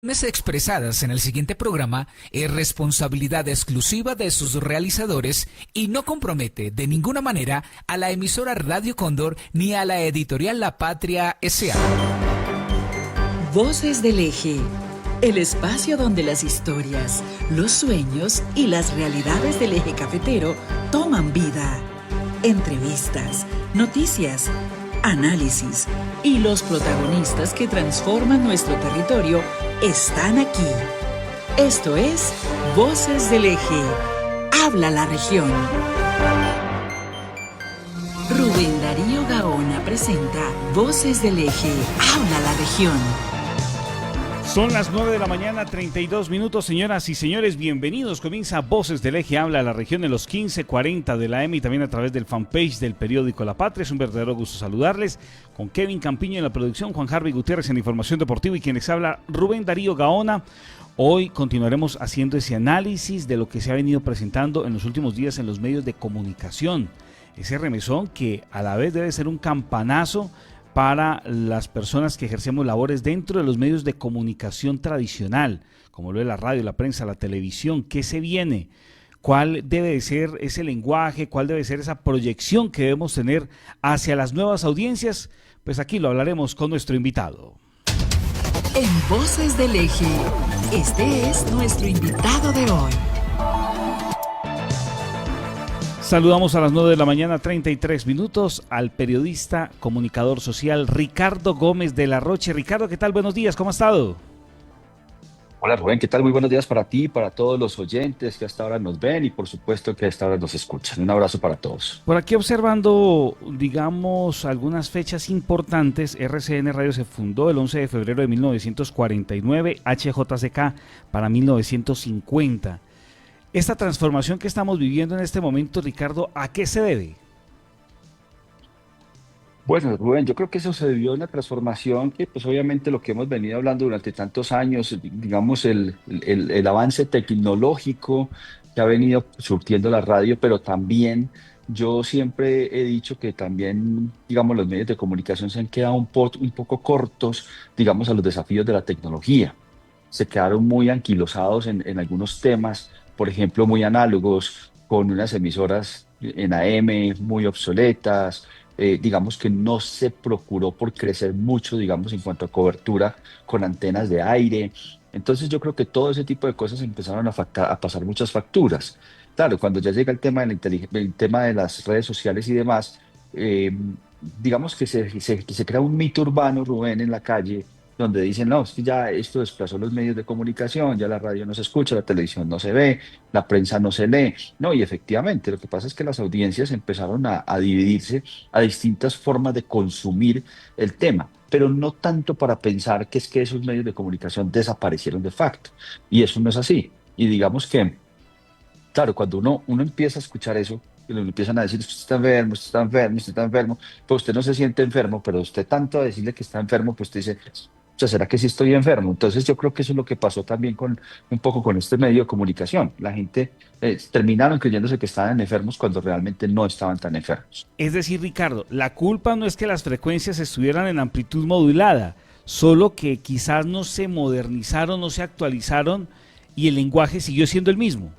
Expresadas en el siguiente programa es responsabilidad exclusiva de sus realizadores y no compromete de ninguna manera a la emisora Radio Cóndor ni a la editorial La Patria S.A. Voces del Eje, el espacio donde las historias, los sueños y las realidades del eje cafetero toman vida. Entrevistas, noticias, análisis y los protagonistas que transforman nuestro territorio están aquí. Esto es Voces del Eje. Habla la región. Rubén Darío Gaona presenta Voces del Eje. Habla la región. Son las 9 de la mañana, 32 minutos, señoras y señores, bienvenidos. Comienza Voces del Eje, habla la región en los 15:40 de la AM y también a través del fanpage del periódico La Patria. Es un verdadero gusto saludarles, con Kevin Campiño en la producción, Juan Harvey Gutiérrez en información deportiva y quien les habla, Rubén Darío Gaona. Hoy continuaremos haciendo ese análisis de lo que se ha venido presentando en los últimos días en los medios de comunicación. Ese remesón que a la vez debe ser un campanazo para las personas que ejercemos labores dentro de los medios de comunicación tradicional, como lo es la radio, la prensa, la televisión. ¿Qué se viene? ¿Cuál debe de ser ese lenguaje? ¿Cuál debe ser esa proyección que debemos tener hacia las nuevas audiencias? Pues aquí lo hablaremos con nuestro invitado. En Voces del Eje, este es nuestro invitado de hoy. Saludamos a las 9 de la mañana, 33 minutos, al periodista, comunicador social Ricardo Gómez de la Roche. Ricardo, ¿qué tal? Buenos días, ¿cómo ha estado? Hola Rubén, ¿qué tal? Muy buenos días para ti, para todos los oyentes que hasta ahora nos ven y por supuesto que hasta ahora nos escuchan. Un abrazo para todos. Por aquí observando, digamos, algunas fechas importantes. RCN Radio se fundó el 11 de febrero de 1949, HJCK para 1950. Esta transformación que estamos viviendo en este momento, Ricardo, ¿a qué se debe? Bueno, Rubén, yo creo que eso se debió a una transformación que pues obviamente lo que hemos venido hablando durante tantos años, digamos el avance tecnológico que ha venido surtiendo la radio, pero también yo siempre he dicho que también, digamos, los medios de comunicación se han quedado un poco cortos, digamos, a los desafíos de la tecnología. Se quedaron muy anquilosados en algunos temas, por ejemplo, muy análogos, con unas emisoras en AM muy obsoletas, digamos que no se procuró por crecer mucho, digamos, en cuanto a cobertura con antenas de aire. Entonces yo creo que todo ese tipo de cosas empezaron a pasar muchas facturas. Claro, cuando ya llega el tema de el tema de las redes sociales y demás, eh, digamos que se crea un mito urbano, Rubén, en la calle, donde dicen, no, es que ya esto desplazó los medios de comunicación, ya la radio no se escucha, la televisión no se ve, la prensa no se lee. No, y efectivamente, lo que pasa es que las audiencias empezaron a dividirse a distintas formas de consumir el tema, pero no tanto para pensar que es que esos medios de comunicación desaparecieron de facto. Y eso no es así. Y digamos que, claro, cuando uno empieza a escuchar eso, y le empiezan a decir, usted está enfermo, usted está enfermo, usted está enfermo, pues usted no se siente enfermo, pero usted tanto a decirle que está enfermo, pues usted dice, o sea, ¿será que sí estoy enfermo? Entonces yo creo que eso es lo que pasó también con un poco con este medio de comunicación. La gente terminaron creyéndose que estaban enfermos cuando realmente no estaban tan enfermos. Es decir, Ricardo, la culpa no es que las frecuencias estuvieran en amplitud modulada, solo que quizás no se modernizaron, no se actualizaron y el lenguaje siguió siendo el mismo.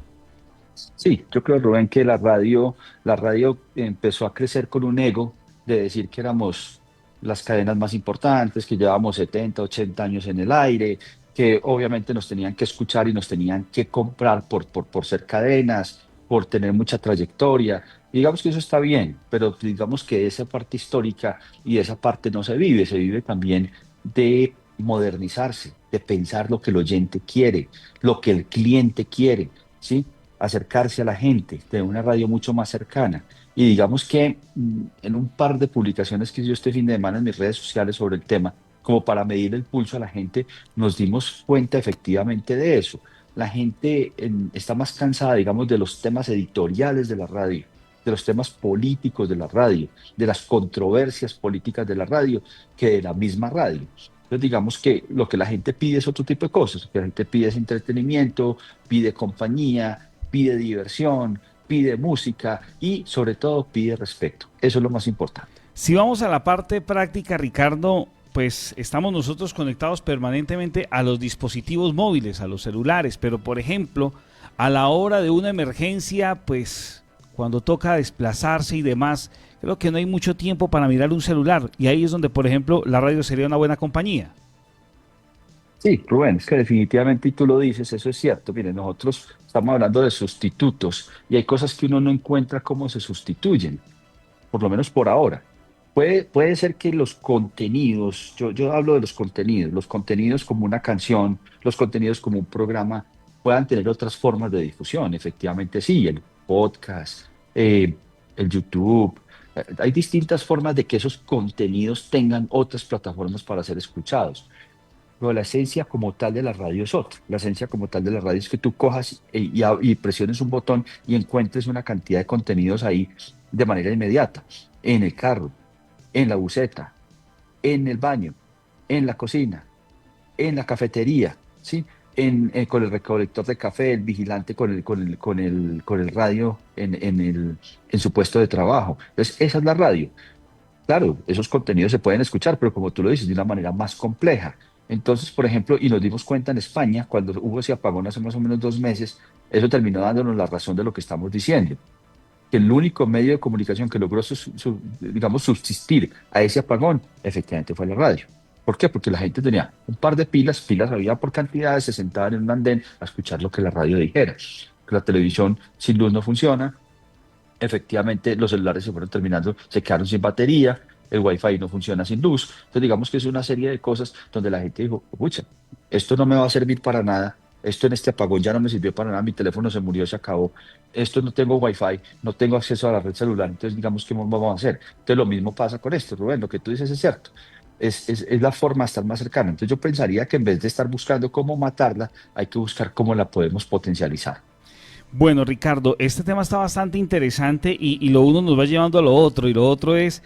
Sí, yo creo, Rubén, que la radio empezó a crecer con un ego de decir que éramos las cadenas más importantes, que llevábamos 70, 80 años en el aire, que obviamente nos tenían que escuchar y nos tenían que comprar por ser cadenas, por tener mucha trayectoria. Y digamos que eso está bien, pero digamos que esa parte histórica y esa parte no se vive también de modernizarse, de pensar lo que el oyente quiere, lo que el cliente quiere, ¿sí? Acercarse a la gente de una radio mucho más cercana. Y digamos que en un par de publicaciones que yo este fin de semana en mis redes sociales sobre el tema, como para medir el pulso a la gente, nos dimos cuenta efectivamente de eso. La gente está más cansada, digamos, de los temas editoriales de la radio, de los temas políticos de la radio, de las controversias políticas de la radio, que de la misma radio. Entonces digamos que lo que la gente pide es otro tipo de cosas. Lo que la gente pide es entretenimiento, pide compañía, pide diversión, pide música y sobre todo pide respeto. Eso es lo más importante. Si vamos a la parte práctica, Ricardo, pues estamos nosotros conectados permanentemente a los dispositivos móviles, a los celulares, pero por ejemplo, a la hora de una emergencia, pues cuando toca desplazarse y demás, creo que no hay mucho tiempo para mirar un celular y ahí es donde, por ejemplo, la radio sería una buena compañía. Sí, Rubén, es que definitivamente, y tú lo dices, eso es cierto. Miren, nosotros estamos hablando de sustitutos y hay cosas que uno no encuentra cómo se sustituyen, por lo menos por ahora. Puede ser que los contenidos, yo hablo de los contenidos como una canción, los contenidos como un programa, puedan tener otras formas de difusión. Efectivamente, sí, el podcast, el YouTube. Hay distintas formas de que esos contenidos tengan otras plataformas para ser escuchados. Pero la esencia como tal de la radio es otra. La esencia como tal de la radio es que tú cojas y presiones un botón y encuentres una cantidad de contenidos ahí de manera inmediata, en el carro, en la buseta, en el baño, en la cocina, en la cafetería, ¿sí? Con el recolector de café, el vigilante con el radio en su puesto de trabajo. Entonces, esa es la radio. Claro, esos contenidos se pueden escuchar, pero como tú lo dices, de una manera más compleja. Entonces, por ejemplo, y nos dimos cuenta en España, cuando hubo ese apagón hace más o menos 2 meses, eso terminó dándonos la razón de lo que estamos diciendo, que el único medio de comunicación que logró, digamos, subsistir a ese apagón, efectivamente fue la radio. ¿Por qué? Porque la gente tenía un par de pilas había por cantidades, se sentaban en un andén a escuchar lo que la radio dijera. Que la televisión sin luz no funciona, efectivamente los celulares se fueron terminando, se quedaron sin batería, el wifi no funciona sin luz. Entonces digamos que es una serie de cosas donde la gente dijo, pucha, esto no me va a servir para nada, esto en este apagón ya no me sirvió para nada, mi teléfono se murió, se acabó, esto no tengo wifi, no tengo acceso a la red celular, entonces digamos, ¿qué vamos a hacer? Entonces lo mismo pasa con esto, Rubén, lo que tú dices es cierto. Es la forma de estar más cercana. Entonces yo pensaría que en vez de estar buscando cómo matarla, hay que buscar cómo la podemos potencializar. Bueno, Ricardo, este tema está bastante interesante y lo uno nos va llevando a lo otro y lo otro es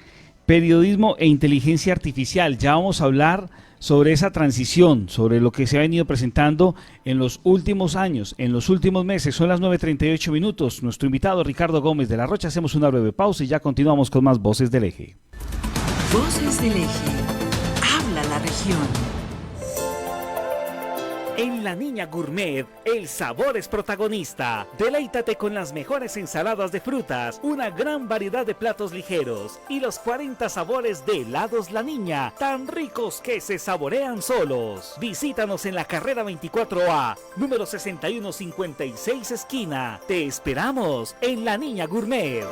periodismo e inteligencia artificial. Ya vamos a hablar sobre esa transición, sobre lo que se ha venido presentando en los últimos años, en los últimos meses. Son las 9:38 minutos. Nuestro invitado Ricardo Gómez de la Rocha. Hacemos una breve pausa y ya continuamos con más Voces del Eje. Voces del Eje. Habla la región. En La Niña Gourmet, el sabor es protagonista. Deleítate con las mejores ensaladas de frutas, una gran variedad de platos ligeros y los 40 sabores de helados La Niña, tan ricos que se saborean solos. Visítanos en la carrera 24A, número 6156 esquina. Te esperamos en La Niña Gourmet.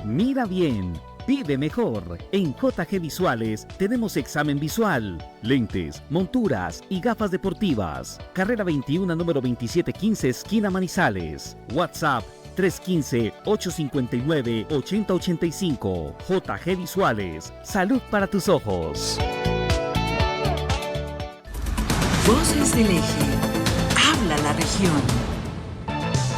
Mira bien. Vive mejor. En JG Visuales tenemos examen visual, lentes, monturas y gafas deportivas. Carrera 21, número 2715, esquina Manizales. WhatsApp 315-859-8085. JG Visuales. Salud para tus ojos. Voces del Eje. Habla la región.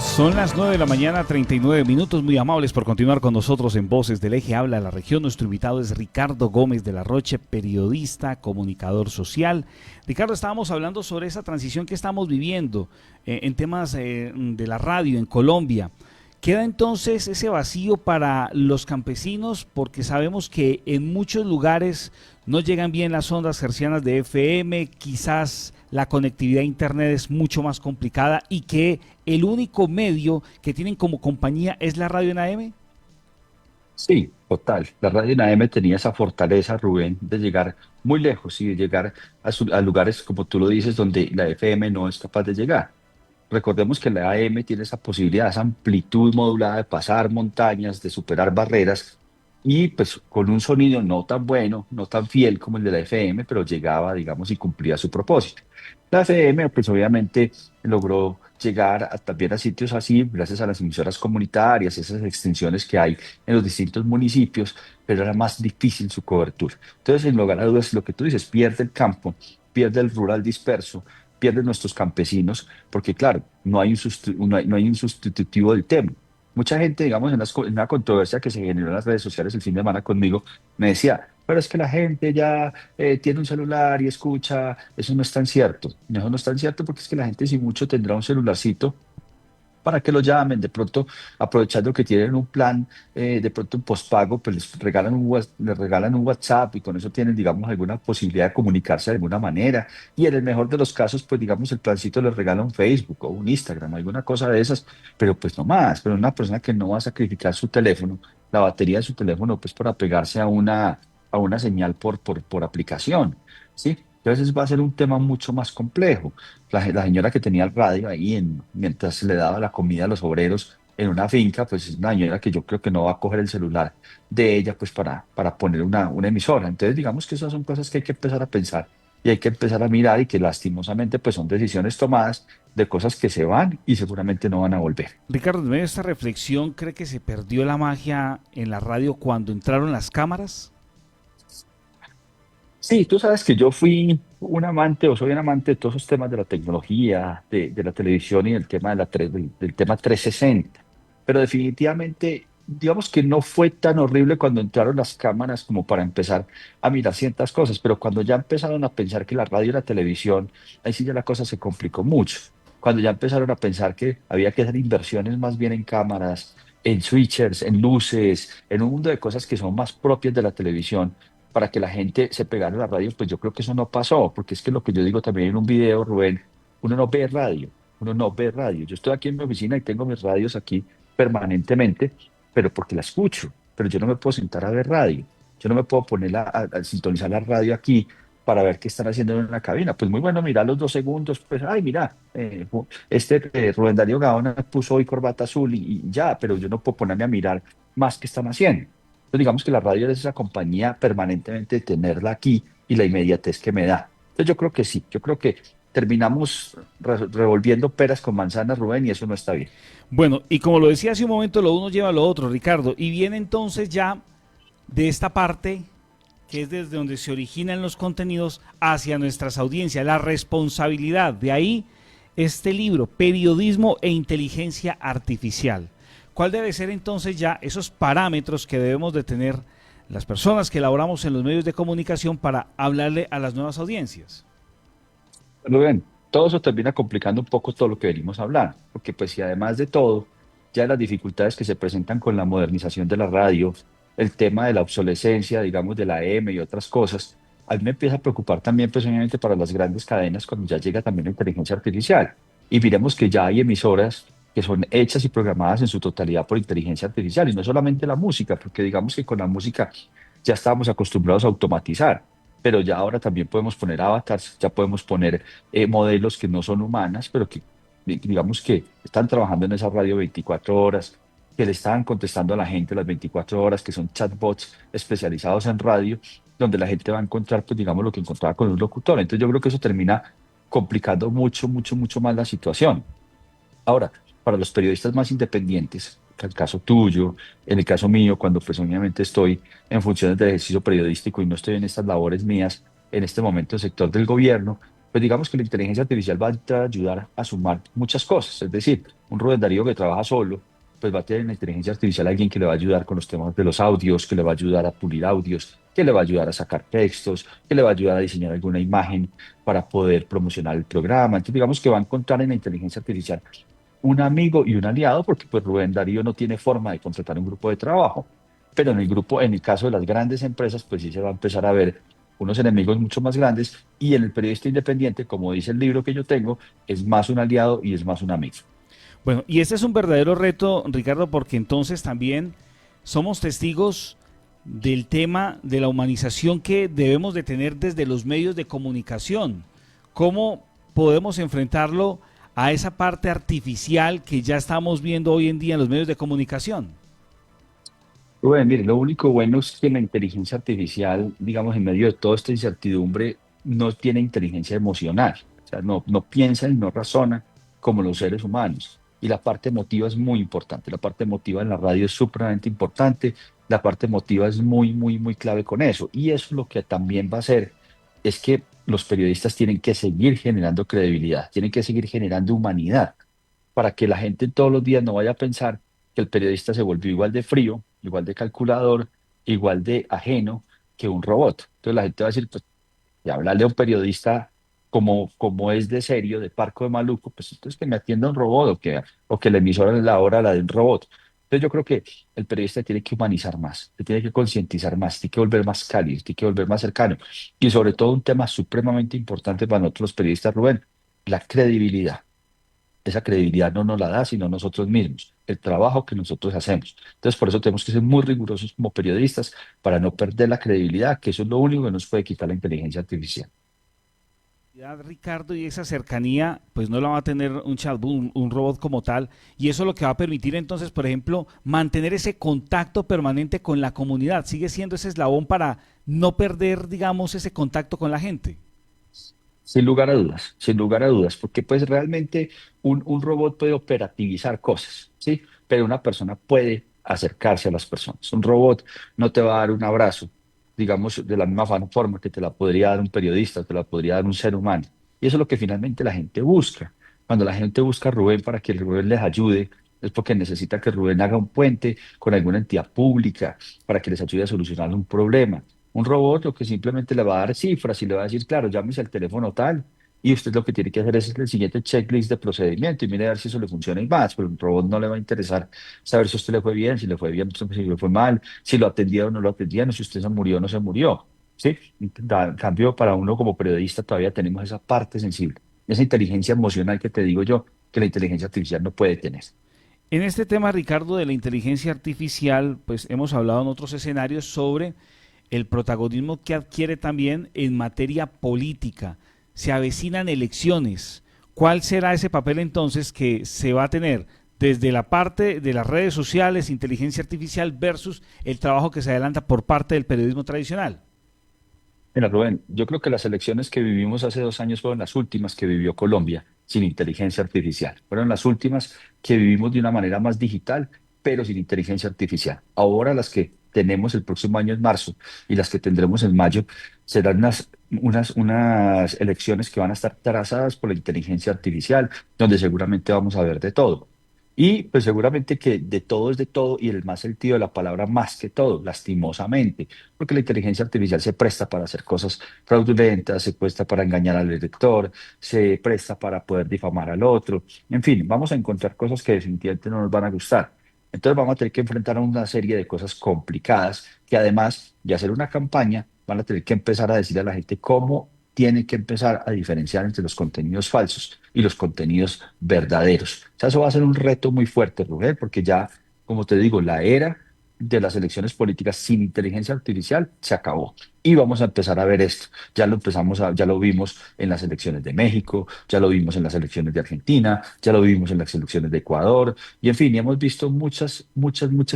Son las 9 de la mañana, 39 minutos. Muy amables por continuar con nosotros en Voces del Eje. Habla la región. Nuestro invitado es Ricardo Gómez de la Roche, periodista, comunicador social. Ricardo, estábamos hablando sobre esa transición que estamos viviendo en temas de la radio en Colombia. ¿Queda entonces ese vacío para los campesinos? Porque sabemos que en muchos lugares no llegan bien las ondas hercianas de FM, quizás la conectividad a internet es mucho más complicada y que el único medio que tienen como compañía es la radio en AM. Sí, total. La radio en AM tenía esa fortaleza, Rubén, de llegar muy lejos y de llegar a lugares, como tú lo dices, donde la FM no es capaz de llegar. Recordemos que la AM tiene esa posibilidad, esa amplitud modulada de pasar montañas, de superar barreras y pues con un sonido no tan bueno, no tan fiel como el de la FM, pero llegaba, digamos, y cumplía su propósito. La FM, pues obviamente logró llegar también a sitios así gracias a las emisoras comunitarias, esas extensiones que hay en los distintos municipios, pero era más difícil su cobertura. Entonces, en lugar a dudas, lo que tú dices, pierde el campo, pierde el rural disperso, pierden nuestros campesinos, porque claro, no hay un sustitutivo del tema. Mucha gente, digamos, en una controversia que se generó en las redes sociales el fin de semana conmigo, me decía, pero es que la gente ya tiene un celular y escucha, eso no es tan cierto. No, eso no es tan cierto porque es que la gente si mucho tendrá un celularcito para que lo llamen, de pronto aprovechando que tienen un plan, de pronto un postpago, pues les regalan un WhatsApp y con eso tienen, digamos, alguna posibilidad de comunicarse de alguna manera. Y en el mejor de los casos, pues digamos, el plancito les regala un Facebook o un Instagram, alguna cosa de esas, pero pues no más, pero una persona que no va a sacrificar su teléfono, la batería de su teléfono, pues para pegarse a una señal por aplicación, ¿sí? Entonces va a ser un tema mucho más complejo. La señora que tenía el radio ahí mientras le daba la comida a los obreros en una finca, pues es una señora que yo creo que no va a coger el celular de ella pues para poner una emisora. Entonces digamos que esas son cosas que hay que empezar a pensar y hay que empezar a mirar y que lastimosamente pues son decisiones tomadas de cosas que se van y seguramente no van a volver. Ricardo, en medio de esta reflexión, ¿cree que se perdió la magia en la radio cuando entraron las cámaras? Sí, tú sabes que yo fui un amante o soy un amante de todos esos temas de la tecnología, de la televisión y del tema 360. Pero definitivamente, digamos que no fue tan horrible cuando entraron las cámaras como para empezar a mirar ciertas cosas, pero cuando ya empezaron a pensar que la radio y la televisión, ahí sí ya la cosa se complicó mucho. Cuando ya empezaron a pensar que había que hacer inversiones más bien en cámaras, en switchers, en luces, en un mundo de cosas que son más propias de la televisión para que la gente se pegara a la radio, pues yo creo que eso no pasó, porque es que lo que yo digo también en un video, Rubén, uno no ve radio, uno no ve radio. Yo estoy aquí en mi oficina y tengo mis radios aquí permanentemente, pero porque la escucho, pero yo no me puedo sentar a ver radio, yo no me puedo poner a sintonizar la radio aquí para ver qué están haciendo en la cabina. Pues muy bueno, mira los 2 segundos, pues, ay, mira, Rubén Darío Gaona puso hoy corbata azul y ya, pero yo no puedo ponerme a mirar más qué están haciendo. Entonces, digamos que la radio es esa compañía permanentemente de tenerla aquí y la inmediatez que me da. Entonces, yo creo que sí, yo creo que terminamos revolviendo peras con manzanas, Rubén, y eso no está bien. Bueno, y como lo decía hace un momento, lo uno lleva a lo otro, Ricardo, y viene entonces ya de esta parte que es desde donde se originan los contenidos hacia nuestras audiencias, la responsabilidad. De ahí este libro, Periodismo e Inteligencia Artificial. ¿Cuál debe ser entonces ya esos parámetros que debemos de tener las personas que elaboramos en los medios de comunicación para hablarle a las nuevas audiencias? Rubén, todo eso termina complicando un poco todo lo que venimos a hablar, porque pues si además de todo, ya las dificultades que se presentan con la modernización de la radio, el tema de la obsolescencia, digamos, de la M y otras cosas, a mí me empieza a preocupar también, pues obviamente para las grandes cadenas, cuando ya llega también la inteligencia artificial. Y miremos que ya hay emisoras que son hechas y programadas en su totalidad por inteligencia artificial, y no solamente la música, porque digamos que con la música ya estábamos acostumbrados a automatizar, pero ya ahora también podemos poner avatars, ya podemos poner modelos que no son humanas, pero que digamos que están trabajando en esa radio 24 horas, que le están contestando a la gente las 24 horas, que son chatbots especializados en radio, donde la gente va a encontrar, pues digamos, lo que encontraba con un locutor. Entonces yo creo que eso termina complicando mucho, mucho, mucho más la situación. Ahora, para los periodistas más independientes, en el caso tuyo, en el caso mío, cuando pues obviamente estoy en funciones de ejercicio periodístico y no estoy en estas labores mías, en este momento el sector del gobierno, pues digamos que la inteligencia artificial va a entrar a ayudar a sumar muchas cosas. Es decir, un Rubén Darío que trabaja solo, pues va a tener en la inteligencia artificial alguien que le va a ayudar con los temas de los audios, que le va a ayudar a pulir audios, que le va a ayudar a sacar textos, que le va a ayudar a diseñar alguna imagen para poder promocionar el programa. Entonces digamos que va a encontrar en la inteligencia artificial un amigo y un aliado, porque pues Rubén Darío no tiene forma de contratar un grupo de trabajo, pero en el grupo, en el caso de las grandes empresas, pues sí se va a empezar a ver unos enemigos mucho más grandes, y en el periodista independiente, como dice el libro que yo tengo, es más un aliado y es más un amigo. Bueno, y este es un verdadero reto, Ricardo, porque entonces también somos testigos del tema de la humanización que debemos de tener desde los medios de comunicación. ¿Cómo podemos enfrentarlo a esa parte artificial que ya estamos viendo hoy en día en los medios de comunicación? Rubén, mire, lo único bueno es que la inteligencia artificial, digamos, en medio de toda esta incertidumbre, no tiene inteligencia emocional. O sea, no piensa y no razona como los seres humanos. Y la parte emotiva es muy importante. La parte emotiva en la radio es supremamente importante. La parte emotiva es muy, muy, muy clave con eso. Y eso lo que también va a hacer es que los periodistas tienen que seguir generando credibilidad, tienen que seguir generando humanidad, para que la gente todos los días no vaya a pensar que el periodista se volvió igual de frío, igual de calculador, igual de ajeno que un robot. Entonces la gente va a decir, pues, y hablarle a un periodista como es de serio, de parco de maluco, pues entonces que me atienda un robot o que la emisora es la hora la de un robot. Entonces yo creo que el periodista tiene que humanizar más, se tiene que concientizar más, tiene que volver más cálido, tiene que volver más cercano. Y sobre todo un tema supremamente importante para nosotros los periodistas, Rubén, la credibilidad. Esa credibilidad no nos la da sino nosotros mismos, el trabajo que nosotros hacemos. Entonces, por eso tenemos que ser muy rigurosos como periodistas para no perder la credibilidad, que eso es lo único que nos puede quitar la inteligencia artificial. Ricardo, y esa cercanía, pues no la va a tener un chatbot, un robot como tal, y eso lo que va a permitir entonces, por ejemplo, mantener ese contacto permanente con la comunidad. Sigue siendo ese eslabón para no perder, digamos, ese contacto con la gente. Sin lugar a dudas, porque pues realmente un robot puede operativizar cosas, ¿sí? Pero una persona puede acercarse a las personas. Un robot no te va a dar un abrazo, digamos, de la misma forma que te la podría dar un periodista, te la podría dar un ser humano. Y eso es lo que finalmente la gente busca. Cuando la gente busca a Rubén para que el Rubén les ayude, es porque necesita que Rubén haga un puente con alguna entidad pública para que les ayude a solucionar un problema. Un robot lo que simplemente le va a dar cifras y le va a decir, claro, llámese al teléfono tal, y usted lo que tiene que hacer es el siguiente checklist de procedimiento y mire a ver si eso le funciona y más, pero un robot no le va a interesar saber si a usted le fue bien, si le fue mal, si lo atendieron o no lo atendieron, si usted se murió o no se murió. ¿Sí? En cambio, para uno como periodista todavía tenemos esa parte sensible, esa inteligencia emocional que te digo yo, que la inteligencia artificial no puede tener. En este tema, Ricardo, de la inteligencia artificial, pues hemos hablado en otros escenarios sobre el protagonismo que adquiere también en materia política. Se avecinan elecciones. ¿Cuál será ese papel entonces que se va a tener desde la parte de las redes sociales, inteligencia artificial versus el trabajo que se adelanta por parte del periodismo tradicional? Mira, Rubén, yo creo que las elecciones que vivimos hace 2 años fueron las últimas que vivió Colombia sin inteligencia artificial. Fueron las últimas que vivimos de una manera más digital, pero sin inteligencia artificial. Ahora las que tenemos el próximo año en marzo y las que tendremos en mayo serán unas elecciones que van a estar trazadas por la inteligencia artificial, donde seguramente vamos a ver de todo. Y pues seguramente que de todo es de todo y el más sentido de la palabra más que todo, lastimosamente, porque la inteligencia artificial se presta para hacer cosas fraudulentas, se presta para engañar al elector, se presta para poder difamar al otro. En fin, vamos a encontrar cosas que definitivamente no nos van a gustar. Entonces vamos a tener que enfrentar a una serie de cosas complicadas que además de hacer una campaña, van a tener que empezar a decirle a la gente cómo tiene que empezar a diferenciar entre los contenidos falsos y los contenidos verdaderos. O sea, eso va a ser un reto muy fuerte, Rubén, porque ya, como te digo, la era de las elecciones políticas sin inteligencia artificial se acabó. Y vamos a empezar a ver esto. Ya lo vimos en las elecciones de México, ya lo vimos en las elecciones de Argentina, ya lo vimos en las elecciones de Ecuador, y en fin, y hemos visto muchas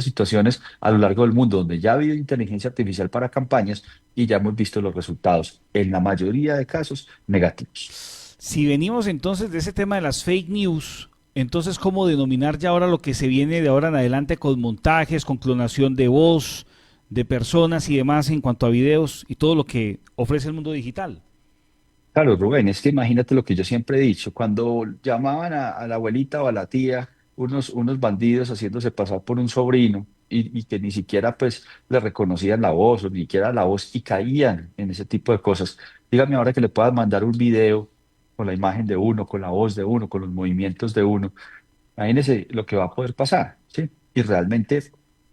situaciones a lo largo del mundo donde ya ha habido inteligencia artificial para campañas y ya hemos visto los resultados, en la mayoría de casos, negativos. Si venimos entonces de ese tema de las fake news, entonces ¿cómo denominar ya ahora lo que se viene de ahora en adelante con montajes, con clonación de voz, de personas y demás en cuanto a videos y todo lo que ofrece el mundo digital? Claro, Rubén, es que imagínate lo que yo siempre he dicho, cuando llamaban a la abuelita o a la tía, unos bandidos haciéndose pasar por un sobrino y que ni siquiera pues le reconocían la voz o ni siquiera la voz y caían en ese tipo de cosas. Dígame ahora que le puedas mandar un video con la imagen de uno, con la voz de uno, con los movimientos de uno. Imagínese lo que va a poder pasar, ¿sí? Y realmente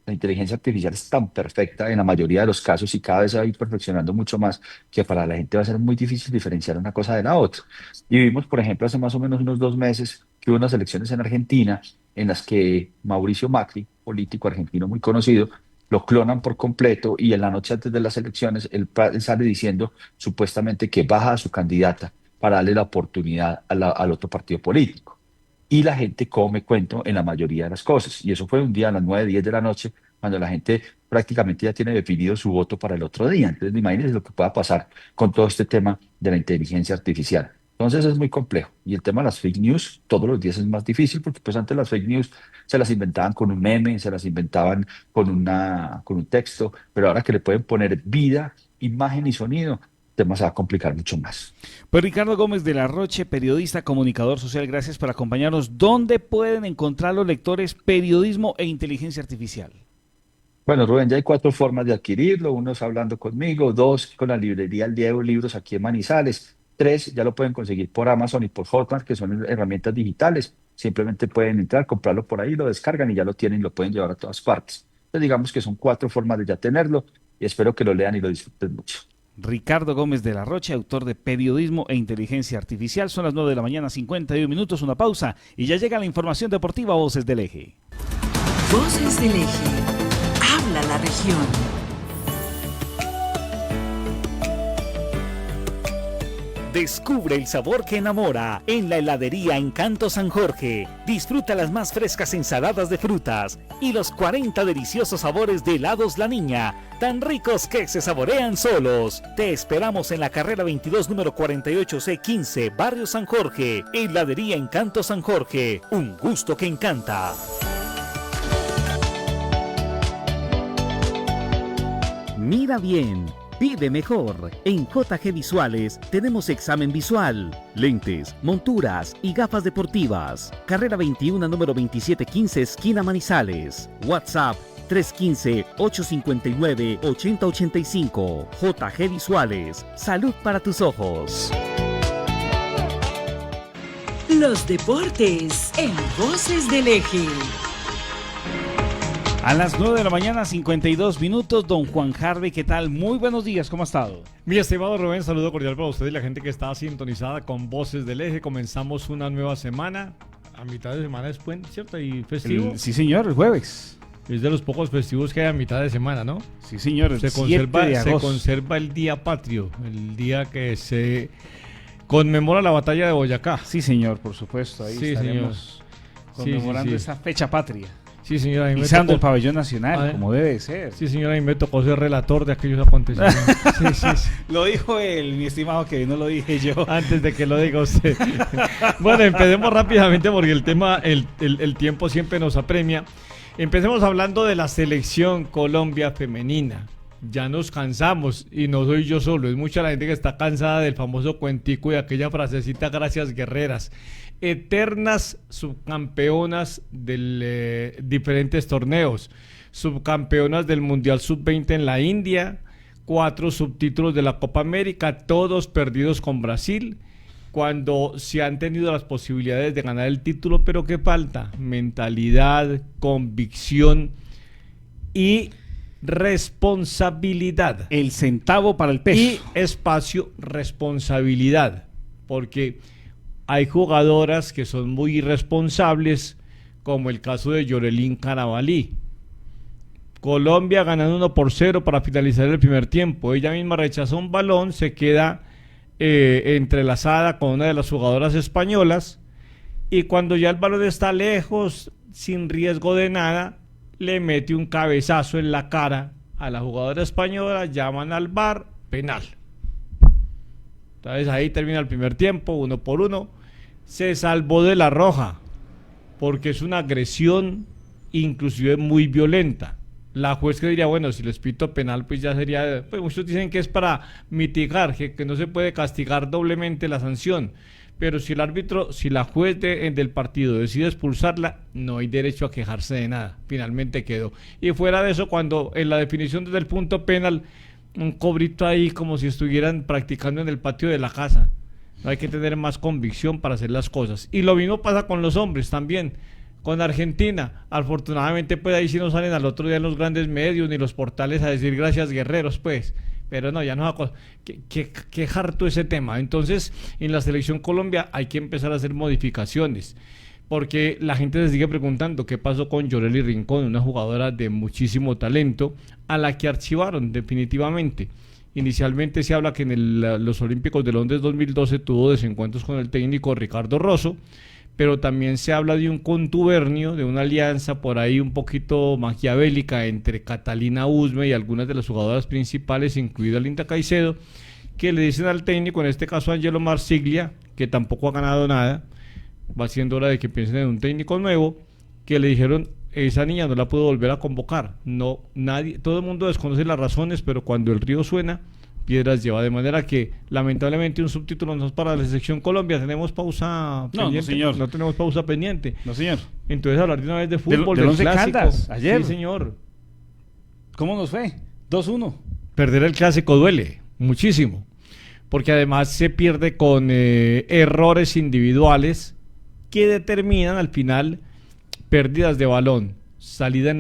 la inteligencia artificial es tan perfecta en la mayoría de los casos y cada vez se va a ir perfeccionando mucho más que para la gente va a ser muy difícil diferenciar una cosa de la otra. Y vimos, por ejemplo, hace más o menos unos 2 meses que hubo unas elecciones en Argentina en las que Mauricio Macri, político argentino muy conocido, lo clonan por completo y en la noche antes de las elecciones él sale diciendo supuestamente que baja a su candidata para darle la oportunidad al otro partido político y la gente come cuento en la mayoría de las cosas. Y eso fue un día a las 9, 10 de la noche, cuando la gente prácticamente ya tiene definido su voto para el otro día. Entonces, imagínense lo que pueda pasar con todo este tema de la inteligencia artificial. Entonces es muy complejo. Y el tema de las fake news todos los días es más difícil porque pues antes las fake news se las inventaban con un meme, se las inventaban con un texto, pero ahora que le pueden poner vida, imagen y sonido, el tema se va a complicar mucho más. Pues Ricardo Gómez de la Roche, periodista, comunicador social, gracias por acompañarnos. ¿Dónde pueden encontrar los lectores periodismo e inteligencia artificial? Bueno, Rubén, ya hay 4 formas de adquirirlo. Uno es hablando conmigo, dos con la librería El Diego Libros aquí en Manizales. 3 ya lo pueden conseguir por Amazon y por Hotmart, que son herramientas digitales. Simplemente pueden entrar, comprarlo por ahí, lo descargan y ya lo tienen y lo pueden llevar a todas partes. Entonces digamos que son 4 formas de ya tenerlo y espero que lo lean y lo disfruten mucho. Ricardo Gómez de la Rocha, autor de Periodismo e Inteligencia Artificial. Son las 9 de la mañana, 51 minutos, una pausa y ya llega la información deportiva a Voces del Eje. Voces del Eje. Habla la región. Descubre el sabor que enamora en la heladería Encanto San Jorge. Disfruta las más frescas ensaladas de frutas y los 40 deliciosos sabores de helados La Niña, tan ricos que se saborean solos. Te esperamos en la carrera 22, número 48C15, Barrio San Jorge. Heladería Encanto San Jorge, un gusto que encanta. Mira bien. Vive mejor. En JG Visuales tenemos examen visual, lentes, monturas y gafas deportivas. Carrera 21, número 2715, esquina Manizales. WhatsApp 315-859-8085. JG Visuales. Salud para tus ojos. Los deportes en Voces del Eje. A las 9 de la mañana, 52 minutos, don Juan Harvey, ¿qué tal? Muy buenos días, ¿cómo ha estado? Mi estimado Rubén, saludo cordial para usted y la gente que está sintonizada con Voces del Eje. Comenzamos una nueva semana, a mitad de semana es puente, ¿cierto? Y festivo. Sí, señor, el jueves. Es de los pocos festivos que hay a mitad de semana, ¿no? Sí, señor, el 7 de agosto. Se conserva el día patrio, el día que se conmemora la batalla de Boyacá. Sí, señor, por supuesto, ahí Sí, estaremos conmemorando esa fecha patria. Sí, señora. Pisando el pabellón nacional, como debe de ser. Sí, señora, a mí me tocó ser relator de aquellos acontecimientos. Sí. Lo dijo él, mi estimado, que no lo dije yo. Antes de que lo diga usted. Bueno, empecemos rápidamente porque el tema, el tiempo siempre nos apremia. Empecemos hablando de la selección Colombia femenina. Ya nos cansamos y no soy yo solo, es mucha la gente que está cansada del famoso cuentico y aquella frasecita gracias guerreras. Eternas subcampeonas de diferentes torneos, subcampeonas del Mundial Sub-20 en la India, 4 subtítulos de la Copa América, todos perdidos con Brasil, cuando se han tenido las posibilidades de ganar el título, pero ¿qué falta? Mentalidad, convicción y responsabilidad. El centavo para el peso. Y espacio, responsabilidad, porque hay jugadoras que son muy irresponsables, como el caso de Yorelín Carabalí. Colombia ganando 1-0 para finalizar el primer tiempo. Ella misma rechazó un balón, se queda entrelazada con una de las jugadoras españolas y cuando ya el balón está lejos, sin riesgo de nada, le mete un cabezazo en la cara a la jugadora española, llaman al VAR, penal. Entonces ahí termina el primer tiempo, 1-1. Se salvó de la roja, porque es una agresión inclusive muy violenta. La juez que diría, bueno, si les pito penal, pues ya sería, pues muchos dicen que es para mitigar, que no se puede castigar doblemente la sanción. Pero si el árbitro, si la juez del partido decide expulsarla, no hay derecho a quejarse de nada. Finalmente quedó. Y fuera de eso, cuando en la definición desde el punto penal, un cobrito ahí como si estuvieran practicando en el patio de la casa. No hay que tener más convicción para hacer las cosas. Y lo mismo pasa con los hombres también. Con Argentina, afortunadamente pues ahí sí no salen al otro día en los grandes medios ni los portales a decir gracias guerreros pues. Pero no, ya no va que harto ese tema. Entonces, en la selección Colombia hay que empezar a hacer modificaciones. Porque la gente se sigue preguntando qué pasó con Yoreli Rincón, una jugadora de muchísimo talento, a la que archivaron definitivamente. Inicialmente se habla que en los Olímpicos de Londres 2012 tuvo desencuentros con el técnico Ricardo Rosso, pero también se habla de un contubernio, de una alianza por ahí un poquito maquiavélica entre Catalina Usme y algunas de las jugadoras principales, incluida Linda Caicedo, que le dicen al técnico, en este caso Angelo Marsiglia, que tampoco ha ganado nada, va siendo hora de que piensen en un técnico nuevo, que le dijeron, esa niña no la puedo volver a convocar. No, nadie, todo el mundo desconoce las razones, pero cuando el río suena, piedras lleva, de manera que lamentablemente un subtítulo no es para la selección Colombia. ¿Tenemos pausa pendiente? No, señor. No tenemos pausa pendiente. No, señor. Entonces hablar de una vez de fútbol, del Once clásico. Caldas, ayer. Sí, señor. ¿Cómo nos fue? 2-1. Perder el clásico duele muchísimo, porque además se pierde con errores individuales que determinan al final pérdidas de balón, salida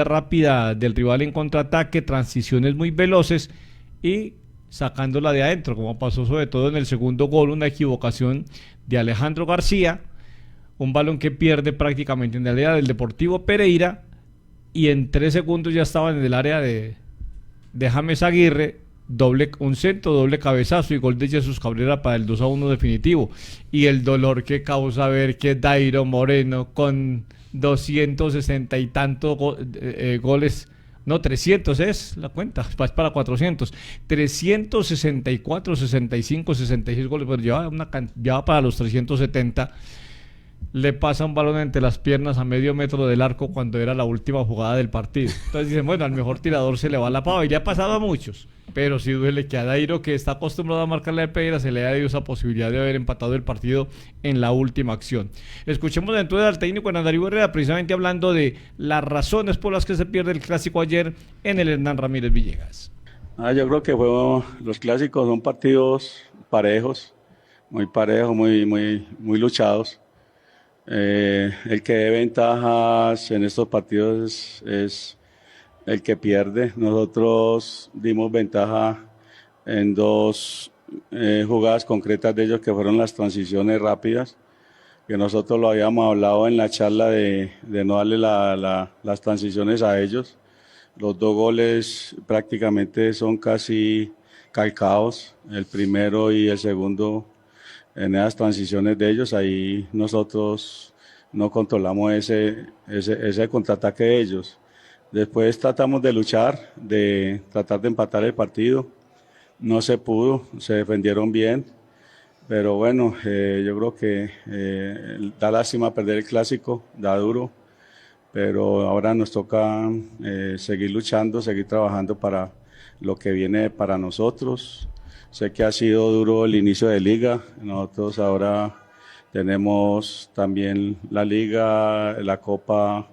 rápida del rival en contraataque, transiciones muy veloces y sacándola de adentro, como pasó sobre todo en el segundo gol, una equivocación de Alejandro García, un balón que pierde prácticamente en el área del Deportivo Pereira y en 3 segundos ya estaba en el área de James Aguirre, un centro, doble cabezazo y gol de Jesús Cabrera para el 2-1 definitivo. Y el dolor que causa ver que Dairo Moreno con 260 y tantos goles, no, 300 es la cuenta, es para 400, 364, 65, 66 goles, pero ya para los 370, le pasa un balón entre las piernas a medio metro del arco cuando era la última jugada del partido. Entonces dicen, bueno, al mejor tirador se le va la pava, y le ha pasado a muchos, pero sí duele que a Dairo, que está acostumbrado a marcarle al Pereira, se le haya dado esa posibilidad de haber empatado el partido en la última acción. Escuchemos entonces al técnico Hernán Darío Herrera, precisamente hablando de las razones por las que se pierde el clásico ayer en el Hernán Ramírez Villegas. Yo creo que los clásicos son partidos parejos, muy luchados. El que dé ventajas en estos partidos es el que pierde. Nosotros dimos ventaja en 2 jugadas concretas de ellos, que fueron las transiciones rápidas, que nosotros lo habíamos hablado en la charla de no darle las transiciones a ellos. Los 2 goles prácticamente son casi calcados, el primero y el segundo, en esas transiciones de ellos. Ahí nosotros no controlamos ese contraataque de ellos. Después tratamos de luchar, de tratar de empatar el partido. No se pudo, se defendieron bien, pero bueno, yo creo que da lástima perder el clásico, da duro, pero ahora nos toca seguir luchando, seguir trabajando para lo que viene para nosotros. Sé que ha sido duro el inicio de liga. Nosotros ahora tenemos también la liga, la Copa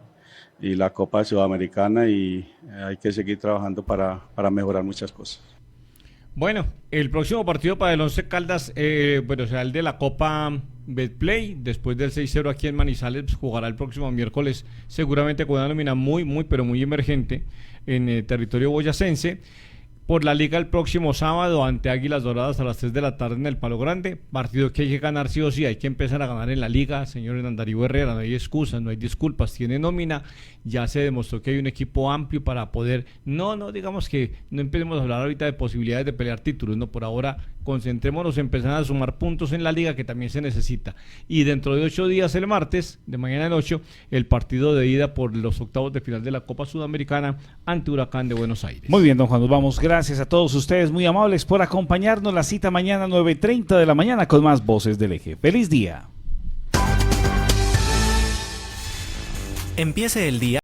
y la Copa Sudamericana, y hay que seguir trabajando para mejorar muchas cosas. Bueno, el próximo partido para el Once Caldas, será el de la Copa Betplay, después del 6-0 aquí en Manizales, jugará el próximo miércoles, seguramente con una nómina muy emergente en territorio boyacense. Por la liga el próximo sábado ante Águilas Doradas a las 3 de la tarde en el Palo Grande, partido que hay que ganar sí o sí, hay que empezar a ganar en la liga, señor Hernán Darío Herrera, no hay excusas, no hay disculpas, tiene nómina, ya se demostró que hay un equipo amplio para poder, digamos que no empecemos a hablar ahorita de posibilidades de pelear títulos, no, por ahora concentrémonos en empezar a sumar puntos en la liga, que también se necesita, y dentro de 8 días, el martes, de mañana en 8, el partido de ida por los octavos de final de la Copa Sudamericana ante Huracán de Buenos Aires. Muy bien, don Juan, nos vamos. Gracias a todos ustedes, muy amables por acompañarnos. La cita mañana 9:30 de la mañana con más Voces del Eje. ¡Feliz día! Empiece el día